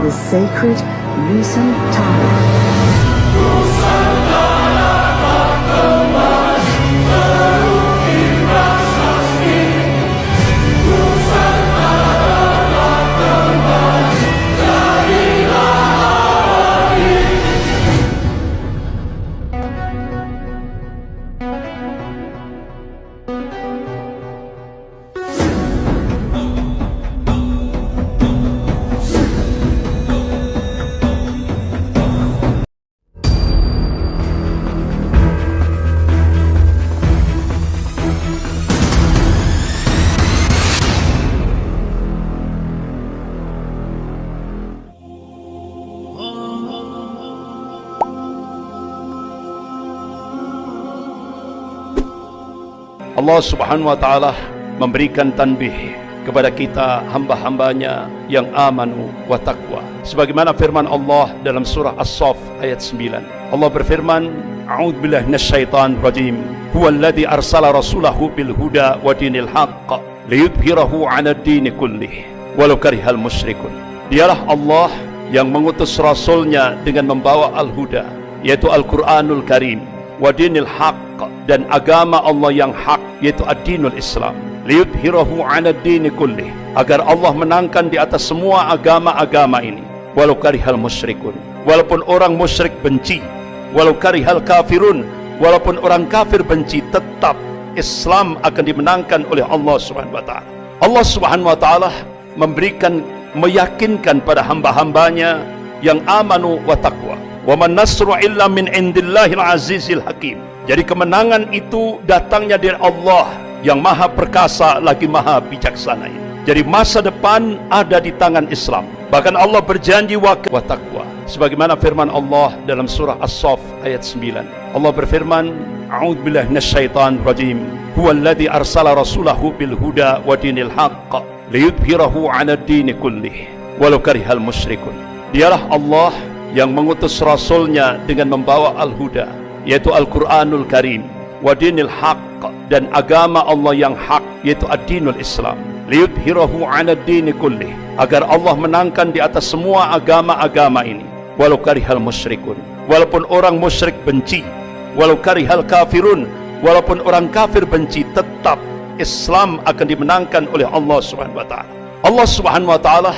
the sacred Luson Tower. Allah Subhanahu wa Ta'ala memberikan tanbih kepada kita hamba-hambanya yang amanu wa taqwa. Sebagaimana firman Allah dalam surah As-Saff ayat 9. Allah berfirman, A'udzubillahi minasyaitonir rajim. Huwallazi arsala rasulahu bil huda wa dinil haqq liyudhhirahu 'ala ad-dini kullih walau karihal musyrikun. Dialah Allah yang mengutus rasulnya dengan membawa al-huda, yaitu Al-Qur'anul Karim, wa dinil haqq, dan agama Allah yang hak, yaitu ad-dinul Islam, liyudhhirahu 'ala ad-dini kullih, agar Allah menangkan di atas semua agama-agama ini, walau karihal musyrikun, walaupun orang musyrik benci, walau karihal kafirun, walaupun orang kafir benci, tetap Islam akan dimenangkan oleh Allah Subhanahu wa Ta'ala. Allah Subhanahu wa Ta'ala meyakinkan pada hamba-hambanya yang amanu wa taqwa, wa man nasru illa min indillahil azizil hakim. Jadi kemenangan itu datangnya dari Allah yang maha perkasa lagi maha bijaksana ini. Jadi masa depan ada di tangan Islam. Bahkan Allah berjanji wa taqwa. Sebagaimana firman Allah dalam surah As-Saff ayat 9. Allah berfirman, A'udzubillahi minasyaitonir rajim. Huwallazi arsala rasulahu bil huda wa dinil haqq liyudhhirahu 'ala ad-dini kullih walau karihal musyrikun. Dialah Allah yang mengutus rasulnya dengan membawa al-huda, yaitu Al-Qur'anul Karim, wa dinil haqq, dan agama Allah yang hak, yaitu ad-dinul Islam, liyudhhirahu 'ala ad-dini kullih, agar Allah menangkan di atas semua agama-agama ini, walau karihal musyrikun, walaupun orang musyrik benci, walau karihal kafirun, walaupun orang kafir benci, tetap Islam akan dimenangkan oleh Allah Subhanahu wa Ta'ala. Allah Subhanahu wa Ta'ala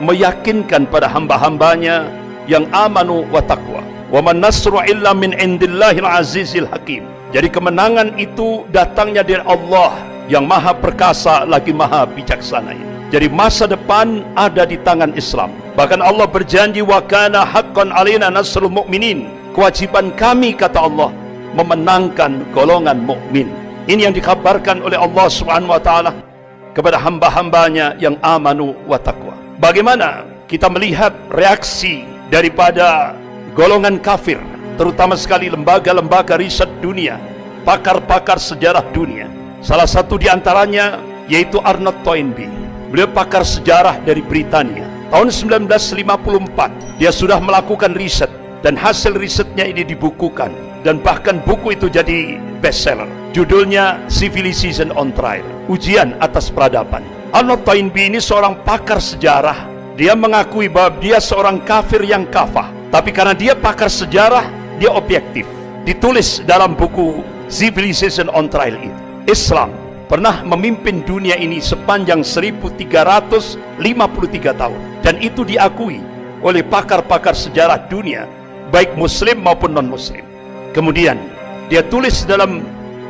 meyakinkan pada hamba-hambanya yang amanu wa taqwa, wa man nasru illa min indillahil azizil hakim. Jadi kemenangan itu datangnya dari Allah yang maha perkasa lagi maha bijaksana ini. Jadi masa depan ada di tangan Islam. Bahkan Allah berjanji, wa kana haqqan alaina nasrul mu'minin. Kewajiban kami, kata Allah, memenangkan golongan mukmin. Ini yang dikabarkan oleh Allah Subhanahu wa Ta'ala kepada hamba-hambanya yang amanu wa taqwa. Bagaimana kita melihat reaksi daripada golongan kafir, terutama sekali lembaga-lembaga riset dunia, pakar-pakar sejarah dunia. Salah satu di antaranya yaitu Arnold Toynbee. Beliau pakar sejarah dari Britania. Tahun 1954 dia sudah melakukan riset, dan hasil risetnya ini dibukukan, dan bahkan buku itu jadi bestseller. Judulnya Civilization on Trial, ujian atas peradaban. Arnold Toynbee ini seorang pakar sejarah. Dia mengakui bahwa dia seorang kafir yang kafah, tapi karena dia pakar sejarah, dia objektif. Ditulis dalam buku Civilization on Trial itu, Islam pernah memimpin dunia ini sepanjang 1353 tahun, dan itu diakui oleh pakar-pakar sejarah dunia, baik muslim maupun non-muslim. Kemudian dia tulis dalam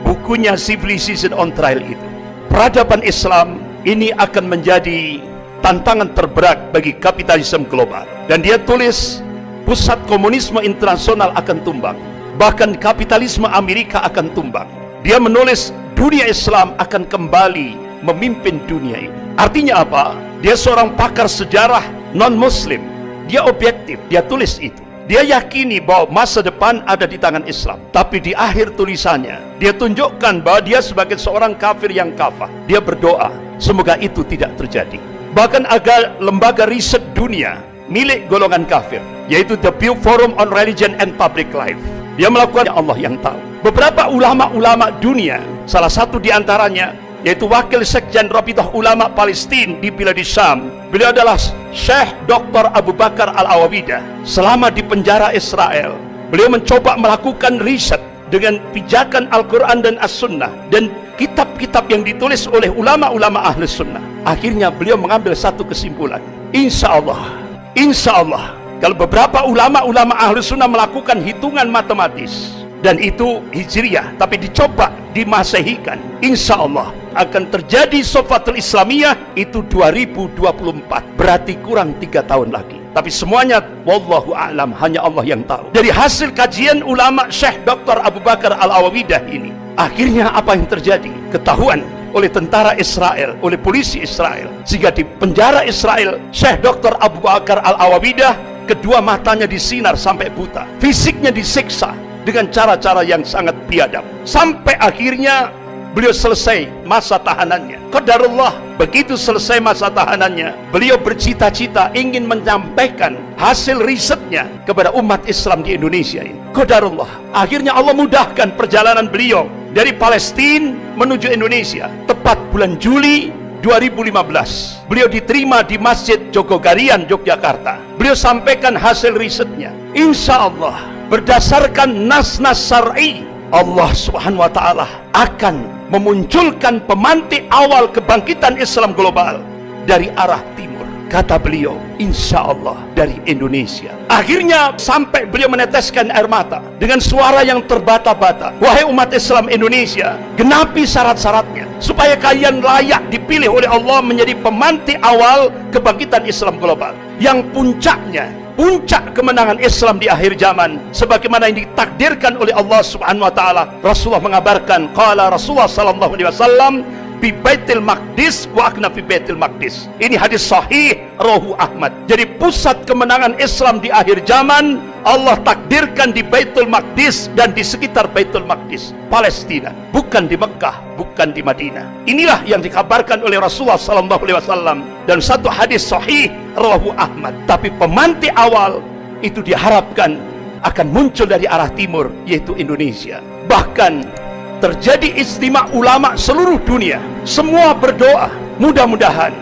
bukunya Civilization on Trial itu, peradaban Islam ini akan menjadi tantangan terberat bagi kapitalisme global. Dan dia tulis, pusat komunisme internasional akan tumbang, bahkan kapitalisme Amerika akan tumbang. Dia menulis dunia Islam akan kembali memimpin dunia ini. Artinya apa? Dia seorang pakar sejarah non-muslim, dia objektif, dia tulis itu. Dia yakini bahwa masa depan ada di tangan Islam. Tapi di akhir tulisannya, dia tunjukkan bahwa dia sebagai seorang kafir yang kafah. Dia berdoa, semoga itu tidak terjadi. Bahkan agar lembaga riset dunia milik golongan kafir, yaitu The Pew Forum on Religion and Public Life, dia melakukan Allah yang tahu. Beberapa ulama-ulama dunia, salah satu di antaranya yaitu Wakil Sekjen Rabithah Ulama Palestina di Bilad Syam. Beliau adalah Syekh Dr. Abu Bakar Al-Awawidah. Selama di penjara Israel, beliau mencoba melakukan riset dengan pijakan Al-Quran dan As-Sunnah dan kitab-kitab yang ditulis oleh ulama-ulama Ahli Sunnah. Akhirnya beliau mengambil satu kesimpulan. Insya Allah, kalau beberapa ulama-ulama Ahli Sunnah melakukan hitungan matematis, dan itu Hijriyah, tapi dicoba dimasehikan, insya Allah akan terjadi Sofatul Islamiyah itu 2024, berarti kurang 3 tahun lagi. Tapi semuanya wallahu a'lam, hanya Allah yang tahu. Dari hasil kajian ulama Syekh Dr. Abu Bakar Al-Awawidah ini, akhirnya apa yang terjadi? Ketahuan oleh tentara Israel, oleh polisi Israel, sehingga di penjara Israel Syekh Dr. Abu Bakar Al-Awawidah kedua matanya disinar sampai buta, fisiknya disiksa dengan cara-cara yang sangat biadab, sampai akhirnya beliau selesai masa tahanannya. Qadarullah, begitu selesai masa tahanannya, beliau bercita-cita ingin menyampaikan hasil risetnya kepada umat Islam di Indonesia ini. Qadarullah, akhirnya Allah mudahkan perjalanan beliau dari Palestina menuju Indonesia. Tepat bulan Juli 2015, beliau diterima di Masjid Jogogarian, Yogyakarta. Beliau sampaikan hasil risetnya. Insya Allah, berdasarkan nas-nas syar'i, Allah Subhanahu wa Ta'ala akan memunculkan pemantik awal kebangkitan Islam global dari arah timur. Kata beliau, insya Allah dari Indonesia. Akhirnya sampai beliau meneteskan air mata dengan suara yang terbata-bata. Wahai umat Islam Indonesia, genapi syarat-syaratnya supaya kalian layak dipilih oleh Allah menjadi pemantik awal kebangkitan Islam global, yang puncaknya, puncak kemenangan Islam di akhir zaman sebagaimana yang ditakdirkan oleh Allah Subhanahu wa Ta'ala. Rasulullah mengabarkan, qala Rasulullah sallallahu alaihi wasallam fi Baitul Maqdis wa akna fi Baitul Maqdis. Ini hadis sahih rawahu Ahmad. Jadi pusat kemenangan Islam di akhir zaman Allah takdirkan di Baitul Maqdis dan di sekitar Baitul Maqdis, Palestina, bukan di Mekah, bukan di Madinah. Inilah yang dikabarkan oleh Rasulullah sallallahu alaihi wasallam dan satu hadis sahih rawahu Ahmad. Tapi pemantik awal itu diharapkan akan muncul dari arah timur, yaitu Indonesia. Bahkan terjadi ijtima ulama seluruh dunia, semua berdoa mudah-mudahan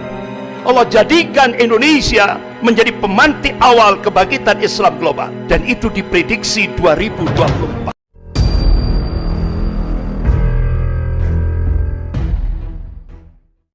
Allah jadikan Indonesia menjadi pemantik awal kebangkitan Islam global, dan itu diprediksi 2024.